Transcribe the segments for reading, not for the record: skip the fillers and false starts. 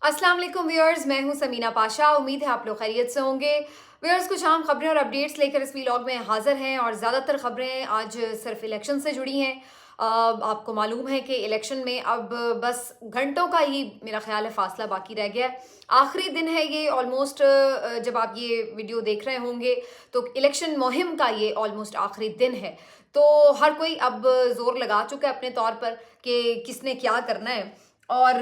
अस्सलाम वालेकुम व्यूअर्स, मैं हूं समीना पाशा। उम्मीद है आप लोग खैरियत से होंगे। व्यूअर्स, कुछ आम खबरें और अपडेट्स लेकर इस व्लॉग में हाजिर हैं और ज़्यादातर खबरें आज सिर्फ इलेक्शन से जुड़ी हैं। आपको मालूम है कि इलेक्शन में अब बस घंटों का ही मेरा ख्याल है फासला बाकी रह गया है। आखिरी दिन है ये ऑलमोस्ट। जब आप ये वीडियो देख रहे होंगे तो इलेक्शन मुहिम का ये ऑलमोस्ट आखिरी दिन है। तो हर कोई अब जोर लगा चुका है अपने तौर पर कि किसने क्या करना है। और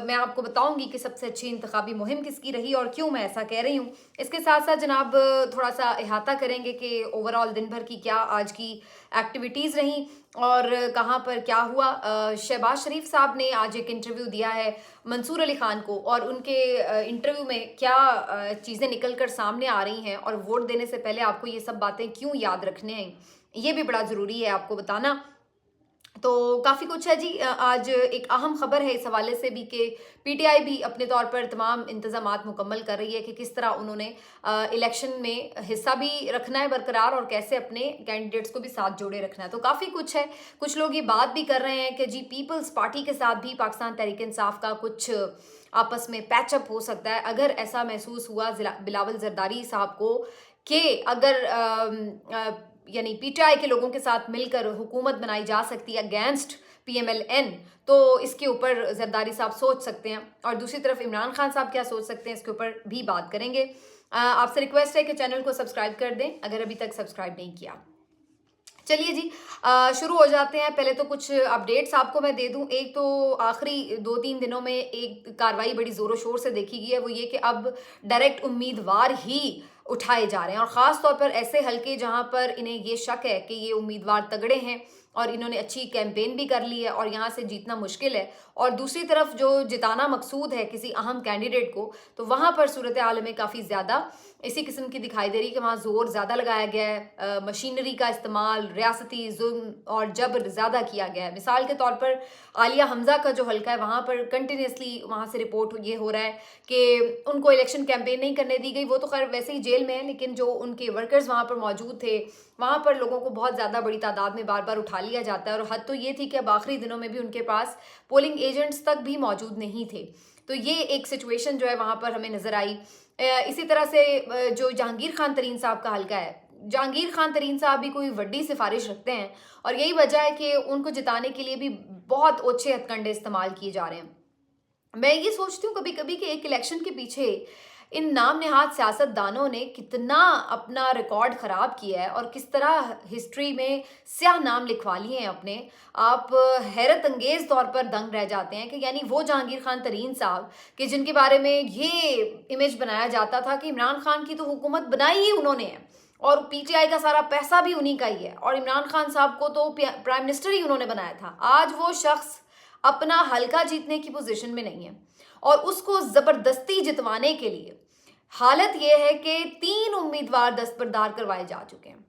मैं आपको बताऊंगी कि सबसे अच्छी इंतखाबी मुहिम किसकी रही और क्यों मैं ऐसा कह रही हूँ। इसके साथ साथ जनाब थोड़ा सा अहाता करेंगे कि ओवरऑल दिन भर की क्या आज की एक्टिविटीज़ रहीं और कहाँ पर क्या हुआ। शहबाज शरीफ साहब ने आज एक इंटरव्यू दिया है मंसूर अली खान को, और उनके इंटरव्यू में क्या चीज़ें निकल कर सामने आ रही हैं और वोट देने से पहले आपको ये सब बातें क्यों याद रखने हैं, ये भी बड़ा ज़रूरी है आपको बताना। तो काफ़ी कुछ है जी। आज एक अहम खबर है इस हवाले से भी कि पीटीआई भी अपने तौर पर तमाम इंतजामात मुकम्मल कर रही है कि किस तरह उन्होंने इलेक्शन में हिस्सा भी रखना है बरकरार और कैसे अपने कैंडिडेट्स को भी साथ जोड़े रखना है। तो काफ़ी कुछ है। कुछ लोग ये बात भी कर रहे हैं कि जी पीपल्स पार्टी के साथ भी पाकिस्तान तहरीक इंसाफ का कुछ आपस में पैचअप हो सकता है। अगर ऐसा महसूस हुआ बिलावल जरदारी साहब को कि अगर यानी पीटीआई के लोगों के साथ मिलकर हुकूमत बनाई जा सकती है अगेंस्ट पीएमएलएन, तो इसके ऊपर जरदारी साहब सोच सकते हैं। और दूसरी तरफ इमरान खान साहब क्या सोच सकते हैं, इसके ऊपर भी बात करेंगे। आपसे रिक्वेस्ट है कि चैनल को सब्सक्राइब कर दें अगर अभी तक सब्सक्राइब नहीं किया। चलिए जी, शुरू हो जाते हैं। पहले तो कुछ अपडेट्स आपको मैं दे दूं। एक तो आखिरी 2-3 दिनों में एक कार्रवाई बड़ी ज़ोरों शोर से देखी गई है, वो ये कि अब डायरेक्ट उम्मीदवार ही उठाए जा रहे हैं और ख़ास तौर पर ऐसे हलके जहां पर इन्हें ये शक है कि ये उम्मीदवार तगड़े हैं और इन्होंने अच्छी कैंपेन भी कर ली है और यहाँ से जीतना मुश्किल है। और दूसरी तरफ जो जिताना मकसूद है किसी अहम कैंडिडेट को, तो वहाँ पर सूरत हाल में काफ़ी ज़्यादा इसी किस्म की दिखाई दे रही है कि वहाँ जोर ज़्यादा लगाया गया है। मशीनरी का इस्तेमाल, रियासती जुल्म और जबर ज़्यादा किया गया है। मिसाल के तौर पर आलिया हमजा का जो हल्का है वहाँ पर कंटिन्यूसली वहाँ से रिपोर्ट ये हो रहा है कि उनको इलेक्शन कैंपेन नहीं करने दी गई। वो तो खैर वैसे ही जेल में है, लेकिन जो उनके वर्कर्स वहाँ पर मौजूद थे वहाँ पर लोगों को बहुत ज़्यादा बड़ी तादाद में बार बार उठा लिया जाता है। और हद तो ये थी कि अब आखिरी दिनों में भी उनके पास पोलिंग एजेंट्स तक भी मौजूद नहीं थे। तो ये एक सिचुएशन जो है वहाँ पर हमें नज़र आई। इसी तरह से जो जहांगीर खान तरीन साहब का हल्का है, जहांगीर खान तरीन साहब भी कोई बड़ी सिफारिश रखते हैं और यही वजह है कि उनको जिताने के लिए भी बहुत ओछे हथकंडे इस्तेमाल किए जा रहे हैं। मैं ये सोचती हूँ कभी कभी कि एक इलेक्शन के पीछे इन नाम नेहाद सियासतदानों ने कितना अपना रिकॉर्ड खराब किया है और किस तरह हिस्ट्री में स्याह नाम लिखवा लिए हैं अपने। आप हैरत अंगेज तौर पर दंग रह जाते हैं कि यानी वो जहांगीर खान तरीन साहब कि जिनके बारे में ये इमेज बनाया जाता था कि इमरान खान की तो हुकूमत बनाई ही उन्होंने है और पीटीआई का सारा पैसा भी उन्हीं का ही है और इमरान खान साहब को तो प्राइम मिनिस्टर ही उन्होंने बनाया था। आज वो शख्स अपना हल्का जीतने की पोजीशन में नहीं है और उसको जबरदस्ती जितवाने के लिए हालत यह है कि 3 उम्मीदवार दस्तबरदार करवाए जा चुके हैं।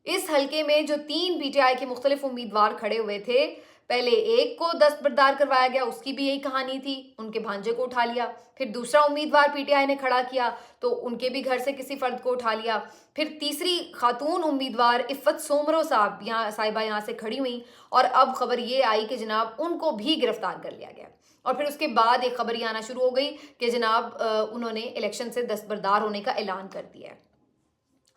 इस हलके में जो 3 पीटीआई के मुख्तलिफ उम्मीदवार खड़े हुए थे, पहले एक को दस्तबरदार करवाया गया, उसकी भी यही कहानी थी, उनके भांजे को उठा लिया। फिर दूसरा उम्मीदवार पीटीआई ने खड़ा किया तो उनके भी घर से किसी फर्द को उठा लिया। फिर तीसरी खातून उम्मीदवार इफ़त सोमरो साहब साहिबा यहाँ से खड़ी हुई और अब खबर ये आई कि जनाब उनको भी गिरफ्तार कर लिया गया। और फिर उसके बाद एक खबर ये आना शुरू हो गई कि जनाब उन्होंने इलेक्शन से दस्तबरदार होने का ऐलान कर दिया है।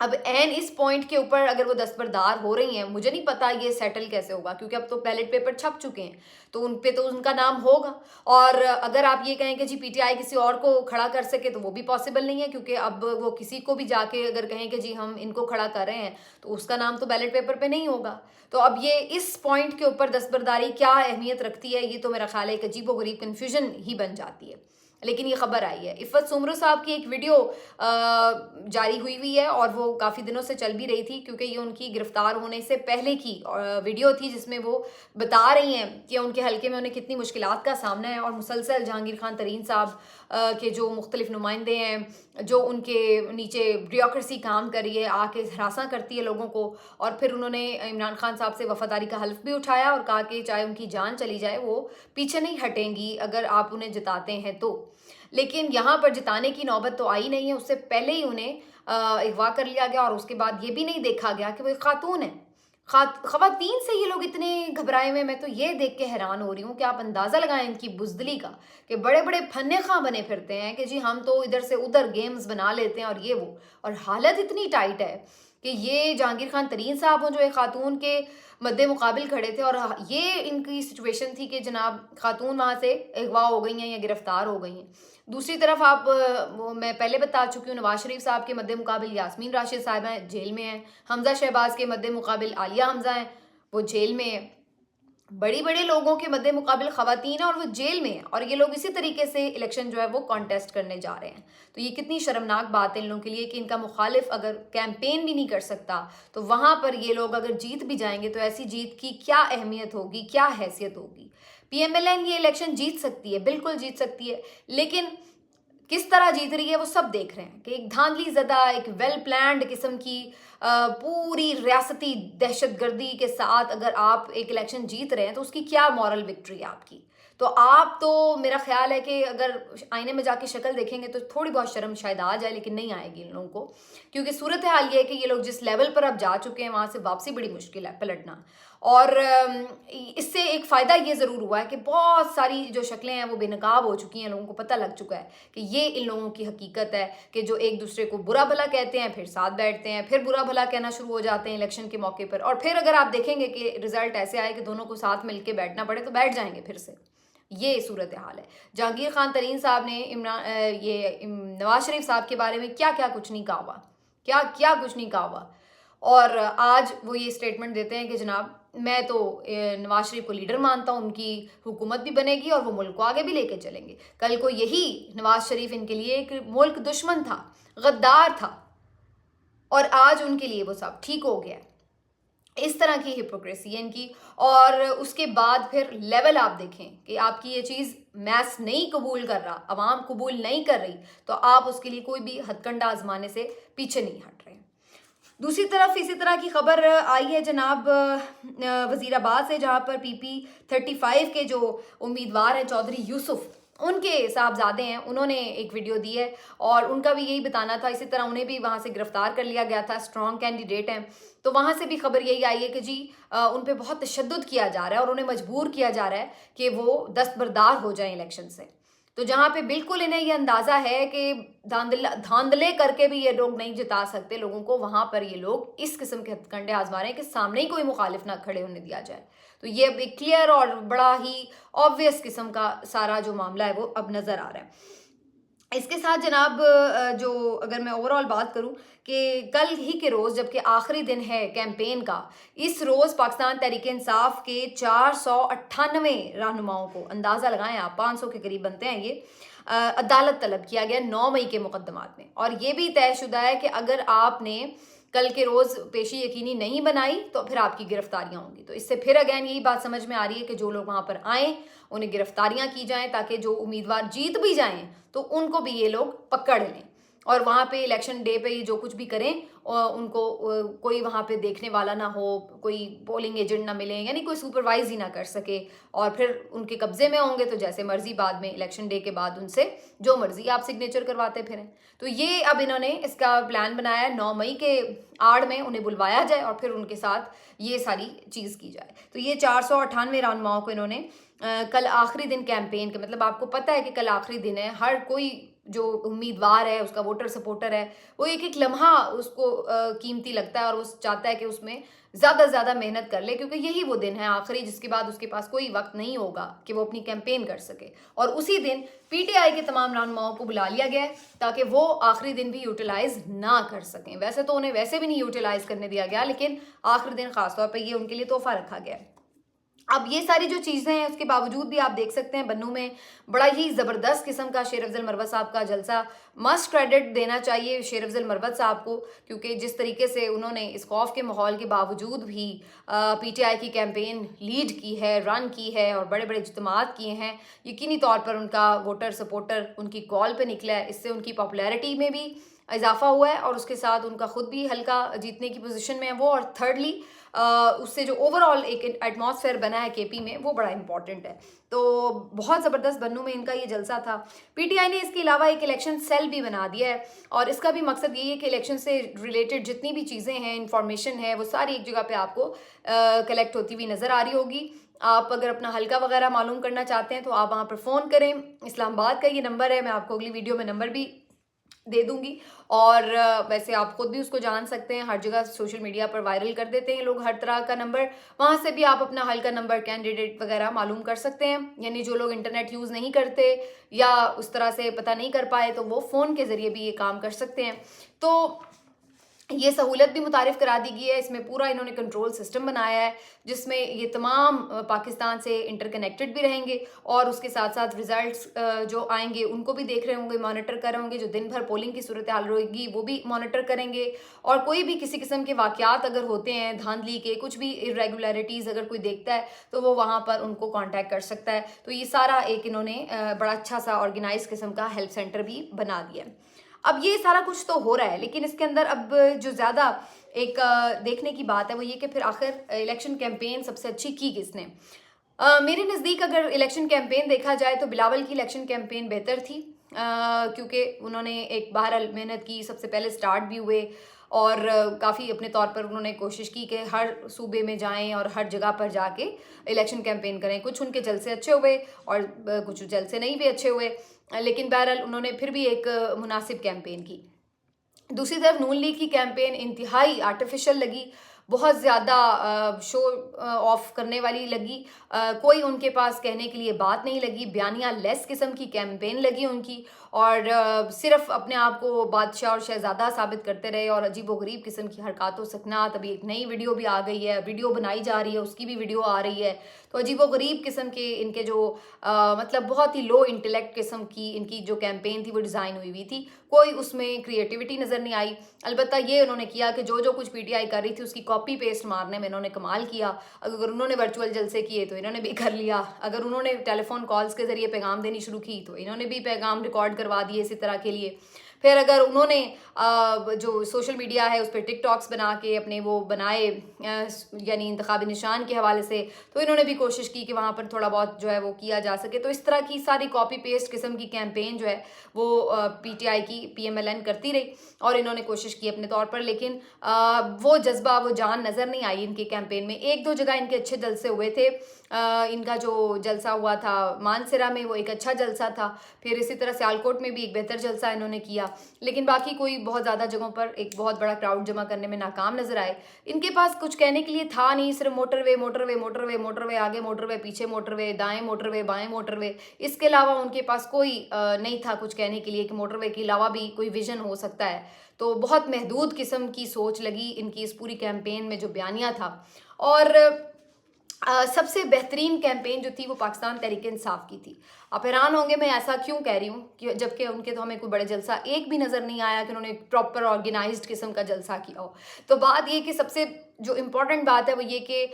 अब एन इस पॉइंट के ऊपर अगर वो दस्तबरदार हो रही हैं, मुझे नहीं पता ये सेटल कैसे होगा क्योंकि अब तो बैलेट पेपर छप चुके हैं तो उन पे तो उनका नाम होगा। और अगर आप ये कहें कि जी पीटीआई किसी और को खड़ा कर सके तो वो भी पॉसिबल नहीं है क्योंकि अब वो किसी को भी जाके अगर कहें कि जी हम इनको खड़ा कर रहे हैं तो उसका नाम तो बैलेट पेपर पे नहीं होगा। तो अब ये इस पॉइंट के ऊपर दस्तबरदारी क्या अहमियत रखती है, ये तो मेरा ख्याल है एक अजीबो गरीब कन्फ्यूजन ही बन जाती है। लेकिन ये खबर आई है। इफ़त सोमरो साहब की एक वीडियो जारी हुई है और वो काफ़ी दिनों से चल भी रही थी क्योंकि ये उनकी गिरफ्तार होने से पहले की वीडियो थी जिसमें वो बता रही हैं कि उनके हलके में उन्हें कितनी मुश्किलात का सामना है और मुसलसल जहांगीर खान तरीन साहब के जो मुख्तलिफ नुमाइंदे हैं जो उनके नीचे ब्यूरोक्रेसी काम कर रही है, आके हरासा करती है लोगों को। और फिर उन्होंने इमरान खान साहब से वफादारी का हल्फ भी उठाया और कहा कि चाहे उनकी जान चली जाए वो पीछे नहीं हटेंगी अगर आप उन्हें जिताते हैं तो। लेकिन यहाँ पर जिताने की नौबत तो आई नहीं है, उससे पहले ही उन्हें अगवा कर लिया गया और उसके बाद ये भी नहीं देखा गया कि वो एक खातून है। ख़वातीन से ये लोग इतने घबराए हुए हैं, मैं तो ये देख के हैरान हो रही हूँ कि आप अंदाज़ा लगाएँ इनकी बुज़दिली का, कि बड़े-बड़े फन्ने-ख़ां बने फिरते हैं कि जी हम तो इधर से उधर गेम्स बना लेते हैं और ये वो। और हालत इतनी टाइट है कि ये जहांगीर खान तरीन साहब हों जो एक ख़ातून के मद्दे-मुक़ाबिल खड़े थे, और ये इनकी सिचुएशन थी कि जनाब ख़ातून वहाँ से अगवा हो गई हैं या गिरफ़्तार हो गई हैं। दूसरी तरफ आप वो मैं पहले बता चुकी हूँ, नवाज़ शरीफ साहब के मद्दे-मुक़ाबिल यास्मीन राशिद साहिबा हैं, जेल में हैं। हमज़ा शहबाज़ के मद्दे-मुक़ाबिल आलिया हमज़ा हैं, वो जेल में हैं। बड़े-बड़े लोगों के मद्दे-मुक़ाबिल ख़वातीन हैं और वो जेल में हैं, और ये लोग इसी तरीके से इलेक्शन जो है वो कॉन्टेस्ट करने जा रहे हैं। तो ये कितनी शर्मनाक बात है इन लोगों के लिए कि इनका मुखालिफ अगर कैंपेन भी नहीं कर सकता, तो वहाँ पर ये लोग अगर जीत भी जाएंगे तो ऐसी जीत की क्या अहमियत होगी, क्या हैसियत होगी। पीएमएलएन ये इलेक्शन जीत सकती है, बिल्कुल जीत सकती है, लेकिन किस तरह जीत रही है वो सब देख रहे हैं कि एक धांधली ज़दा, एक वेल प्लान्ड किस्म की पूरी रियासती दहशतगर्दी के साथ अगर आप एक इलेक्शन जीत रहे हैं तो उसकी क्या मॉरल विक्ट्री है आपकी। तो आप तो मेरा ख्याल है कि अगर आईने में जाके शक्ल देखेंगे तो थोड़ी बहुत शर्म शायद आ जाए, लेकिन नहीं आएगी इन लोगों को, क्योंकि सूरत हाल ये है कि ये लोग जिस लेवल पर अब जा चुके हैं वहाँ से वापसी बड़ी मुश्किल है, पलटना। और इससे एक फ़ायदा ये ज़रूर हुआ है कि बहुत सारी जो शक्लें हैं वो बेनकाब हो चुकी हैं, लोगों को पता लग चुका है कि ये इन लोगों की हकीकत है कि जो एक दूसरे को बुरा भला कहते हैं, फिर साथ बैठते हैं, फिर बुरा भला कहना शुरू हो जाते हैं इलेक्शन के मौके पर, और फिर अगर आप देखेंगे कि रिजल्ट ऐसे आए कि दोनों को साथ मिलकर बैठना पड़े तो बैठ जाएंगे फिर से। ये सूरत हाल है। जहांगीर खान तरीन साहब ने नवाज शरीफ साहब के बारे में क्या क्या कुछ नहीं कहा हुआ, क्या क्या कुछ नहीं कहा हुआ, और आज वो ये स्टेटमेंट देते हैं कि जनाब मैं तो नवाज शरीफ को लीडर मानता हूँ, उनकी हुकूमत भी बनेगी और वो मुल्क को आगे भी लेके चलेंगे। कल को यही नवाज शरीफ इनके लिए एक मुल्क दुश्मन था, गद्दार था, और आज उनके लिए वो सब ठीक हो गया है। इस तरह की हिपोक्रेसी है इनकी। और उसके बाद फिर लेवल आप देखें कि आपकी ये चीज़ मैस नहीं कबूल कर रहा, अवाम कबूल नहीं कर रही, तो आप उसके लिए कोई भी हथकंडा आजमाने से पीछे नहीं हट रहे। दूसरी तरफ इसी तरह की खबर आई है जनाब वज़ीराबाद से, जहाँ पर PP-35 के जो उम्मीदवार हैं चौधरी यूसुफ, उनके साहबजादे हैं, उन्होंने एक वीडियो दी है और उनका भी यही बताना था। इसी तरह उन्हें भी वहाँ से गिरफ्तार कर लिया गया था, स्ट्रॉन्ग कैंडिडेट हैं। तो वहाँ से भी खबर यही आई है कि जी उन पे बहुत तशद्दुद किया जा रहा है और उन्हें मजबूर किया जा रहा है कि वो दस्तबरदार हो जाएं इलेक्शन से। तो जहाँ पे बिल्कुल इन्हें ये अंदाज़ा है कि धांधले करके भी ये लोग नहीं जिता सकते लोगों को, वहाँ पर ये लोग इस किस्म के हथकंडे आजमा रहे हैं कि सामने ही कोई मुखालिफ ना खड़े होने दिया जाए। तो ये अब एक क्लियर और बड़ा ही ऑब्वियस किस्म का सारा जो मामला है वो अब नज़र आ रहा है। इसके साथ जनाब जो अगर मैं ओवरऑल बात करूं कि कल ही के रोज़, जबकि आखिरी दिन है कैंपेन का, इस रोज़ पाकिस्तान तहरीक इंसाफ के 498 रहनुमाओं को, अंदाज़ा लगाएं आप, 500 के करीब बनते हैं ये, अदालत तलब किया गया 9 मई के मुकदमात में। और ये भी तयशुदा है कि अगर आपने कल के रोज़ पेशी यकीनी नहीं बनाई तो फिर आपकी गिरफ्तारियां होंगी। तो इससे फिर अगैन यही बात समझ में आ रही है कि जो लोग वहाँ पर आएँ उन्हें गिरफ्तारियां की जाएं, ताकि जो उम्मीदवार जीत भी जाएं तो उनको भी ये लोग पकड़ लें, और वहाँ पे इलेक्शन डे पे ये जो कुछ भी करें उनको कोई वहाँ पे देखने वाला ना हो, कोई पोलिंग एजेंट ना मिले, यानी कोई सुपरवाइज ही ना कर सके, और फिर उनके कब्जे में होंगे तो जैसे मर्जी बाद में इलेक्शन डे के बाद उनसे जो मर्जी आप सिग्नेचर करवाते फिरें। तो ये अब इन्होंने इसका प्लान बनाया 9 मई के आड़ में उन्हें बुलवाया जाए और फिर उनके साथ ये सारी चीज़ की जाए। तो ये 498 रहनुमाओं को इन्होंने कल आखिरी दिन कैंपेन के, मतलब आपको पता है कि कल आखिरी दिन है, हर कोई जो उम्मीदवार है उसका वोटर सपोर्टर है वो एक एक लम्हा उसको कीमती लगता है और वो चाहता है कि उसमें ज़्यादा से ज़्यादा मेहनत कर ले, क्योंकि यही वो दिन है आखिरी जिसके बाद उसके पास कोई वक्त नहीं होगा कि वो अपनी कैंपेन कर सके। और उसी दिन PTI के तमाम रहनुमाओं को बुला लिया गया है ताकि वो आखिरी दिन भी यूटिलाइज ना कर सकें। वैसे तो उन्हें वैसे भी नहीं यूटिलाइज करने दिया गया, लेकिन आखिरी दिन खासतौर पर ये उनके लिए तोहफा रखा गया है। अब ये सारी जो चीज़ें हैं उसके बावजूद भी आप देख सकते हैं बन्नू में बड़ा ही ज़बरदस्त किस्म का शेर अफजल मरवत साहब का जलसा, मस्ट क्रेडिट देना चाहिए शेर अफजल मरवत साहब को, क्योंकि जिस तरीके से उन्होंने इस खौफ के माहौल के बावजूद भी PTI की कैंपेन लीड की है, रन की है और बड़े बड़े इज्तिमात किए हैं, यकीनी तौर पर उनका वोटर सपोर्टर उनकी कॉल पर निकला है। इससे उनकी पॉपुलैरिटी में भी इजाफा हुआ है और उसके साथ उनका खुद भी हल्का जीतने की पोजीशन में है वो, और थर्डली उससे जो ओवरऑल एक एटमॉस्फेयर बना है केपी में वो बड़ा इंपॉर्टेंट है। तो बहुत ज़बरदस्त बन्नू में इनका ये जलसा था। पीटीआई ने इसके अलावा एक इलेक्शन सेल भी बना दिया है और इसका भी मकसद यही है कि इलेक्शन से रिलेटेड जितनी भी चीज़ें हैं, इंफॉर्मेशन है, वो सारी एक जगह पे आपको कलेक्ट होती हुई नज़र आ रही होगी। आप अगर अपना हल्का वगैरह मालूम करना चाहते हैं तो आप वहाँ पर फ़ोन करें। इस्लामाबाद का ये नंबर है, मैं आपको अगली वीडियो में नंबर भी दे दूंगी। और वैसे आप खुद भी उसको जान सकते हैं, हर जगह सोशल मीडिया पर वायरल कर देते हैं लोग हर तरह का नंबर, वहाँ से भी आप अपना हल्का नंबर, कैंडिडेट वगैरह मालूम कर सकते हैं। यानी जो लोग इंटरनेट यूज़ नहीं करते या उस तरह से पता नहीं कर पाए तो वो फ़ोन के ज़रिए भी ये काम कर सकते हैं। तो ये सहूलत भी मुतारिफ करा दी गई है। इसमें पूरा इन्होंने कंट्रोल सिस्टम बनाया है जिसमें ये तमाम पाकिस्तान से इंटरकनेक्टेड भी रहेंगे और उसके साथ साथ रिजल्ट्स जो आएंगे उनको भी देख रहे होंगे, मॉनिटर कर रहे होंगे। जो दिन भर पोलिंग की सूरत हाल रहेगी वो भी मॉनिटर करेंगे और कोई भी किसी किस्म के वाक़यात अगर होते हैं, धांधली के, कुछ भी इरेगुलरिटीज़ अगर कोई देखता है तो वो वहाँ पर उनको कॉन्टैक्ट कर सकता है। तो ये सारा एक इन्होंने बड़ा अच्छा सा ऑर्गेनाइज किस्म का हेल्प सेंटर भी बना दिया। अब ये सारा कुछ तो हो रहा है, लेकिन इसके अंदर अब जो ज़्यादा एक देखने की बात है वो ये कि फिर आखिर इलेक्शन कैंपेन सबसे अच्छी की किसने। मेरे नज़दीक अगर इलेक्शन कैंपेन देखा जाए तो बिलावल की इलेक्शन कैंपेन बेहतर थी, क्योंकि उन्होंने एक बहरहाल मेहनत की, सबसे पहले स्टार्ट भी हुए और काफ़ी अपने तौर पर उन्होंने कोशिश की कि हर सूबे में जाएं और हर जगह पर जाके इलेक्शन कैंपेन करें। कुछ उनके जलसे अच्छे हुए और कुछ जलसे नहीं भी अच्छे हुए, लेकिन बहरहाल उन्होंने फिर भी एक मुनासिब कैंपेन की। दूसरी तरफ नून लीग की कैंपेन इंतहाई आर्टिफिशियल लगी, बहुत ज़्यादा शो ऑफ करने वाली लगी। कोई उनके पास कहने के लिए बात नहीं लगी, बयानिया लेस किस्म की कैंपेन लगी उनकी और सिर्फ अपने आप को बादशाह और शहजादा साबित करते रहे और अजीब व गरीब किस्म की हरकत व सकनात। अभी एक नई वीडियो भी आ गई है, वीडियो बनाई जा रही है, उसकी भी वीडियो आ रही है। तो अजीब व गरीब किस्म के इनके जो मतलब बहुत ही लो इंटेलेक्ट किस्म की इनकी जो कैंपेन थी वो डिज़ाइन हुई हुई थी। कोई उसमें क्रिएटिविटी नज़र नहीं आई। अलबत्ता ये उन्होंने किया कि जो कुछ पीटीआई कर रही थी उसकी कॉपी पेस्ट मारने में इन्होंने कमाल किया। अगर उन्होंने वर्चुअल जलसे किए तो इन्होंने भी कर लिया, अगर उन्होंने टेलीफोन कॉल्स के ज़रिए पैगाम देनी शुरू की तो इन्होंने भी पैगाम रिकॉर्ड करवा दिए इसी तरह के लिए। फिर अगर उन्होंने जो सोशल मीडिया है उस पर टिकटॉक्स बना के अपने वो बनाए यानी इंतखाबी निशान के हवाले से, तो इन्होंने भी कोशिश की कि वहाँ पर थोड़ा बहुत जो है वो किया जा सके। तो इस तरह की सारी कॉपी पेस्ट किस्म की कैंपेन जो है वो पीटीआई की पीएमएलएन करती रही और इन्होंने कोशिश की अपने तौर पर, लेकिन वो जज्बा, वो जान नज़र नहीं आई इनके कैंपेन में। एक दो जगह इनके अच्छे जलसे हुए थे। इनका जो जलसा हुआ था मानसरा में वो एक अच्छा जलसा था, फिर इसी तरह सियालकोट में भी एक बेहतर जलसा इन्होंने किया, लेकिन बाकी कोई बहुत ज़्यादा जगहों पर एक बहुत बड़ा क्राउड जमा करने में नाकाम नजर आए। इनके पास कुछ कहने के लिए था नहीं, सिर्फ मोटरवे मोटरवे मोटरवे मोटरवे, आगे मोटरवे, पीछे मोटरवे, दाएं मोटरवे, बाएं मोटरवे, इसके अलावा उनके पास कोई नहीं था कुछ कहने के लिए कि मोटरवे के अलावा भी कोई विजन हो सकता है। तो बहुत महदूद किस्म की सोच लगी इनकी इस पूरी कैंपेन में जो बयानिया था। और सबसे बेहतरीन कैंपेन जो थी वो पाकिस्तान तहरीक इंसाफ की थी। आप हैरान होंगे मैं ऐसा क्यों कह रही हूँ कि जबकि उनके तो हमें कोई बड़े जलसा एक भी नज़र नहीं आया कि उन्होंने प्रॉपर ऑर्गेनाइज्ड किस्म का जलसा किया हो। तो बात ये कि सबसे जो इम्पोर्टेंट बात है वो ये कि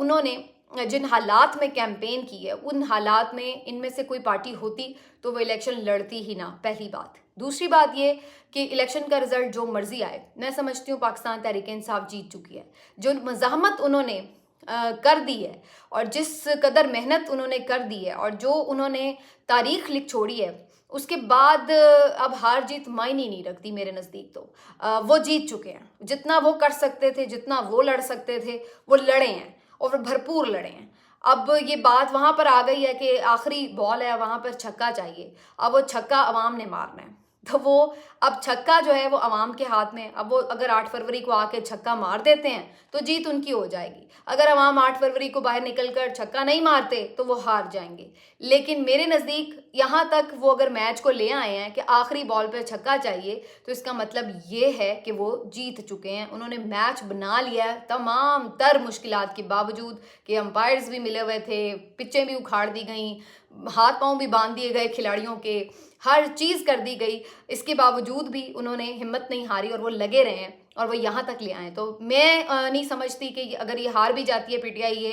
उन्होंने जिन हालात में कैंपेन की है उन हालात में इनमें से कोई पार्टी होती तो वो इलेक्शन लड़ती ही ना, पहली बात। दूसरी बात ये कि इलेक्शन का रिजल्ट जो मर्जी आए, मैं समझती हूँ पाकिस्तान तहरीक इंसाफ जीत चुकी है। जो मज़ाहमत उन्होंने कर दी है और जिस कदर मेहनत उन्होंने कर दी है और जो उन्होंने तारीख लिख छोड़ी है, उसके बाद अब हार जीत मायने नहीं रखती मेरे नज़दीक। तो वो जीत चुके हैं, जितना वो कर सकते थे, जितना वो लड़ सकते थे वो लड़े हैं और भरपूर लड़े हैं। अब ये बात वहाँ पर आ गई है कि आखिरी बॉल है, वहाँ पर छक्का चाहिए। अब वो छक्का अवाम ने मारना है, तो वो अब छक्का जो है वो अवाम के हाथ में। अब वो अगर 8 फरवरी को आके छक्का मार देते हैं तो जीत उनकी हो जाएगी। अगर अवाम 8 फरवरी को बाहर निकलकर छक्का नहीं मारते तो वो हार जाएंगे। लेकिन मेरे नज़दीक यहाँ तक वो अगर मैच को ले आए हैं कि आखिरी बॉल पर छक्का चाहिए, तो इसका मतलब ये है कि वो जीत चुके हैं। उन्होंने मैच बना लिया है तमाम तर मुश्किलात के बावजूद कि अंपायर्स भी मिले हुए थे, पिचें भी उखाड़ दी गई, हाथ पांव भी बांध दिए गए खिलाड़ियों के, हर चीज़ कर दी गई। इसके बावजूद भी उन्होंने हिम्मत नहीं हारी और वो लगे रहे हैं और वो यहाँ तक ले आए। तो मैं नहीं समझती कि अगर ये हार भी जाती है पीटीआई ये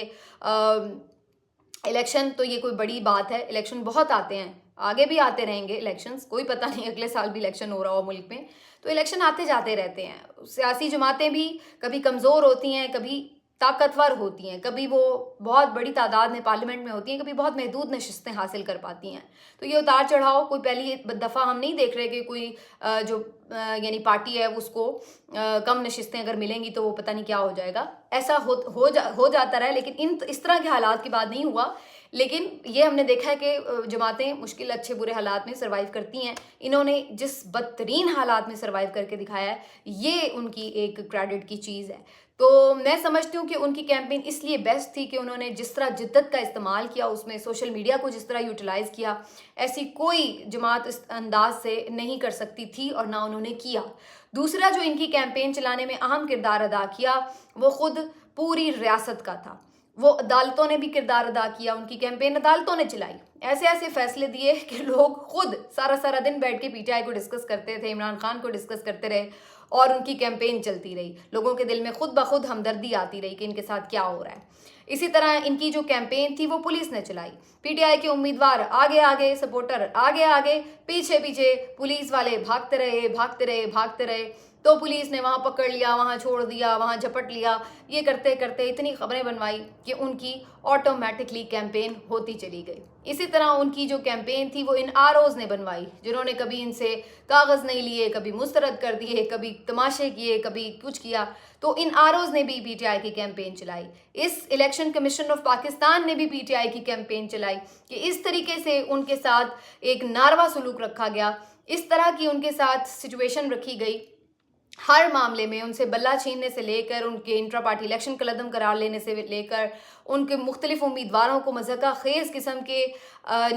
इलेक्शन तो ये कोई बड़ी बात है। इलेक्शन बहुत आते हैं, आगे भी आते रहेंगे इलेक्शंस, कोई पता नहीं अगले साल भी इलेक्शन हो रहा हो मुल्क में, तो इलेक्शन आते जाते रहते हैं। सियासी जमातें भी कभी कमज़ोर होती हैं, कभी ताकतवर होती हैं, कभी वो बहुत बड़ी तादाद में पार्लियामेंट में होती हैं, कभी बहुत महदूद नशिस्तें हासिल कर पाती हैं। तो ये उतार चढ़ाव कोई पहली दफ़ा हम नहीं देख रहे कि कोई जो यानी पार्टी है उसको कम नशिस्तें अगर मिलेंगी तो वो पता नहीं क्या हो जाएगा। ऐसा हो जाता रहा है, लेकिन इस तरह के हालात की बात नहीं हुआ। लेकिन ये हमने देखा है कि जमातें मुश्किल अच्छे बुरे हालात में सर्वाइव करती हैं। इन्होंने जिस बदतरीन हालात में सर्वाइव करके दिखाया है, ये उनकी एक क्रेडिट की चीज़ है। तो मैं समझती हूँ कि उनकी कैंपेन इसलिए बेस्ट थी कि उन्होंने जिस तरह जिद्दत का इस्तेमाल किया, उसमें सोशल मीडिया को जिस तरह यूटिलाइज़ किया, ऐसी कोई जमात इस अंदाज से नहीं कर सकती थी और ना उन्होंने किया। दूसरा जो इनकी कैंपेन चलाने में अहम किरदार अदा किया, वो खुद पूरी रियासत का था। वो अदालतों ने भी किरदार अदा किया, उनकी कैंपेन अदालतों ने चलाई। ऐसे ऐसे फैसले दिए कि लोग खुद सारा सारा दिन बैठ के पीटीआई को डिस्कस करते थे, इमरान खान को डिस्कस करते रहे और उनकी कैंपेन चलती रही। लोगों के दिल में खुद ब खुद हमदर्दी आती रही कि इनके साथ क्या हो रहा है। इसी तरह इनकी जो कैंपेन थी वो पुलिस ने चलाई। पीटीआई के उम्मीदवार आगे आगे, सपोर्टर आगे आगे, पीछे पीछे पुलिस वाले भागते रहे भागते रहे भागते रहे। तो पुलिस ने वहाँ पकड़ लिया, वहाँ छोड़ दिया, वहाँ झपट लिया। ये करते करते इतनी खबरें बनवाई कि उनकी ऑटोमेटिकली कैंपेन होती चली गई। इसी तरह उनकी जो कैंपेन थी वो इन आरओज़ ने बनवाई, जिन्होंने कभी इनसे कागज़ नहीं लिए, कभी मुस्तरद कर दिए, कभी तमाशे किए, कभी कुछ किया। तो इन आरओज़ ने भी पीटीआई की कैंपेन चलाई। इस इलेक्शन कमीशन ऑफ पाकिस्तान ने भी पीटीआई की कैंपेन चलाई कि इस तरीके से उनके साथ एक नारवा सलूक रखा गया, इस तरह की उनके साथ सिचुएशन रखी गई। हर मामले में उनसे बल्ला छीनने से लेकर, उनके इंट्रा पार्टी इलेक्शन कलअदम करार लेने से लेकर, उनके मुख्तलिफ उम्मीदवारों को मज़ाक़ा ख़ेज़ किस्म के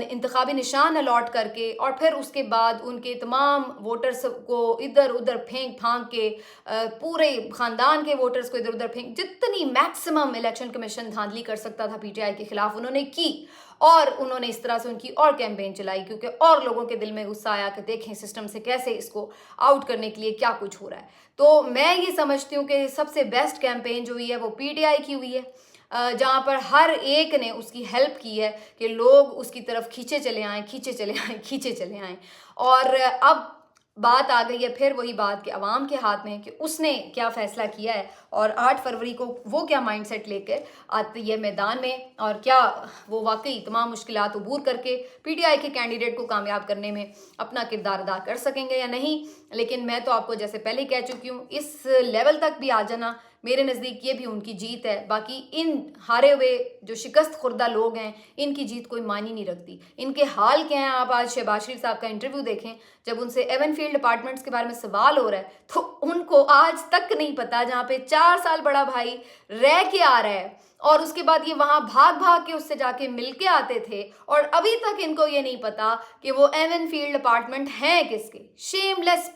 इंतखाबी निशान अलॉट करके और फिर उसके बाद उनके तमाम वोटर्स को इधर उधर फेंक फांक के, पूरे ख़ानदान के वोटर्स को इधर उधर फेंक, जितनी मैक्सिमम इलेक्शन कमीशन धांधली कर सकता था पीटीआई के ख़िलाफ़ उन्होंने की। और उन्होंने इस तरह से उनकी और कैंपेन चलाई, क्योंकि और लोगों के दिल में गुस्सा आया कि देखें सिस्टम से कैसे इसको आउट करने के लिए क्या कुछ हो रहा है। तो मैं ये समझती हूँ कि सबसे बेस्ट कैंपेन जो हुई है वो पीटीआई की हुई है, जहाँ पर हर एक ने उसकी हेल्प की है कि लोग उसकी तरफ खींचे चले आएँ, खींचे चले आएँ, खींचे चले आएँ। और अब बात आ गई है फिर वही बात कि अवाम के हाथ में कि उसने क्या फ़ैसला किया है और 8 फरवरी को वो क्या माइंडसेट लेकर आती है मैदान में, और क्या वो वाकई तमाम मुश्किलात अबूर करके पीटीआई के कैंडिडेट को कामयाब करने में अपना किरदार अदा कर सकेंगे या नहीं। लेकिन मैं तो आपको जैसे पहले कह चुकी हूँ, इस लेवल तक भी आ जाना मेरे नज़दीक ये भी उनकी जीत है। बाकी इन हारे हुए जो शिकस्त खुर्दा लोग हैं, इनकी जीत कोई मायने नहीं रखती। इनके हाल क्या हैं, आप आज शहबाज शरीफ साहब का इंटरव्यू देखें, जब उनसे एवनफील्ड अपार्टमेंट्स के बारे में सवाल हो रहा है तो उनको आज तक नहीं पता, जहाँ पे 4 साल बड़ा भाई रह के आ रहा है और उसके बाद ये वहाँ भाग भाग के उससे जाके मिल के आते थे, और अभी तक इनको ये नहीं पता कि वो एवनफील्ड अपार्टमेंट हैं किसके। शेमलेस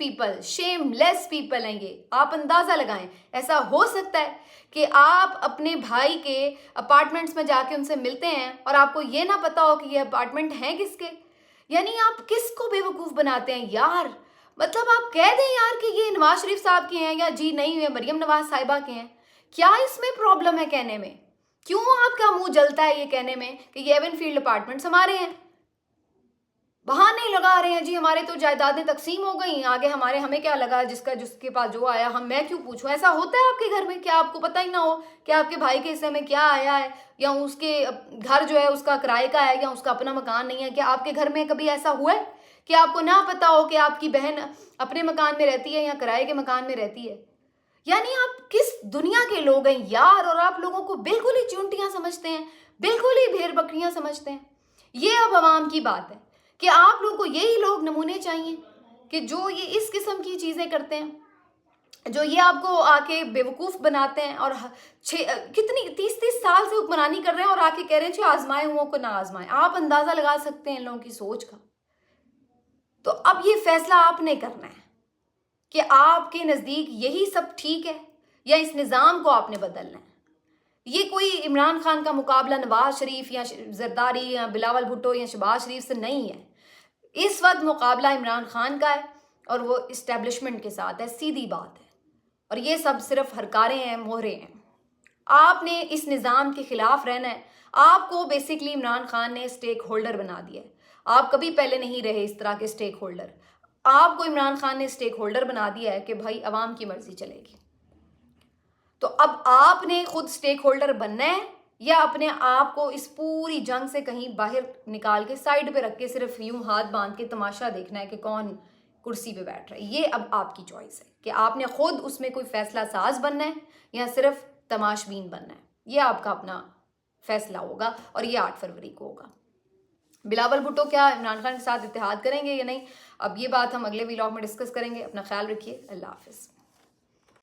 पीपल हैं ये। आप अंदाज़ा लगाएं, ऐसा हो सकता है कि आप अपने भाई के अपार्टमेंट्स में जाके उनसे मिलते हैं और आपको ये ना पता हो कि ये अपार्टमेंट हैं किसके। यानी आप किसको बेवकूफ़ बनाते हैं यार। मतलब आप कह दें यार कि ये नवाज शरीफ साहब के हैं, या जी नहीं हुए मरियम नवाज साहिबा के हैं, क्या इसमें प्रॉब्लम है कहने में? क्यों आपका मुंह जलता है ये कहने में कि ये एवनफील्ड अपार्टमेंट्स हमारे हैं? बहाने लगा रहे हैं जी, हमारे तो जायदादें तकसीम हो गई, आगे हमें क्या लगा, जिसके पास जो आया मैं क्यों पूछूं। ऐसा होता है आपके घर में? क्या आपको पता ही ना हो कि आपके भाई के हिस्से में क्या आया है, या उसके घर जो है उसका किराए का है, या उसका अपना मकान नहीं है? क्या आपके घर में कभी ऐसा हुआ है कि आपको ना पता हो कि आपकी बहन अपने मकान में रहती है या किराए के मकान में रहती है? यानी आप किस दुनिया के लोग हैं यार, और आप लोगों को बिल्कुल ही चूंटियां समझते हैं, बिल्कुल ही भेड़ बकरियां समझते हैं। ये अब अवाम की बात है कि आप लोगों को यही लोग नमूने चाहिए कि जो ये इस किस्म की चीज़ें करते हैं, जो ये आपको आके बेवकूफ़ बनाते हैं और कितनी 30-30 साल से हुक्मरानी कर रहे हैं और आके कह रहे हैं आजमाए हुओं को ना आजमाए। आप अंदाज़ा लगा सकते हैं इन लोगों की सोच का। तो अब ये फैसला आपने करना है कि आपके नज़दीक यही सब ठीक है या इस निज़ाम को आपने बदलना है। ये कोई इमरान खान का मुकाबला नवाज शरीफ या जरदारी या बिलावल भुट्टो या शहबाज शरीफ से नहीं है। इस वक्त मुकाबला इमरान खान का है और वो इस्टेब्लिशमेंट के साथ है, सीधी बात है। और ये सब सिर्फ हरकारें हैं, मोहरे हैं। आपने इस निज़ाम के ख़िलाफ़ रहना है। आपको बेसिकली इमरान खान ने स्टेक होल्डर बना दिया है। आप कभी पहले नहीं रहे इस तरह के स्टेक होल्डर। आपको इमरान खान ने स्टेक होल्डर बना दिया है कि भाई अवाम की मर्जी चलेगी। तो अब आपने खुद स्टेक होल्डर बनना है या अपने आप को इस पूरी जंग से कहीं बाहर निकाल के साइड पे रख के सिर्फ यूं हाथ बांध के तमाशा देखना है कि कौन कुर्सी पे बैठ रहा है। ये अब आपकी चॉइस है कि आपने खुद उसमें कोई फैसला साज बनना है या सिर्फ तमाशबीन बनना है। ये आपका अपना फैसला होगा और ये 8 फरवरी को होगा। बिलावल भुट्टो क्या इमरान खान के साथ इत्तेहाद करेंगे या नहीं, अब ये बात हम अगले व्लॉग में डिस्कस करेंगे। अपना ख्याल रखिए। अल्लाह हाफिज़।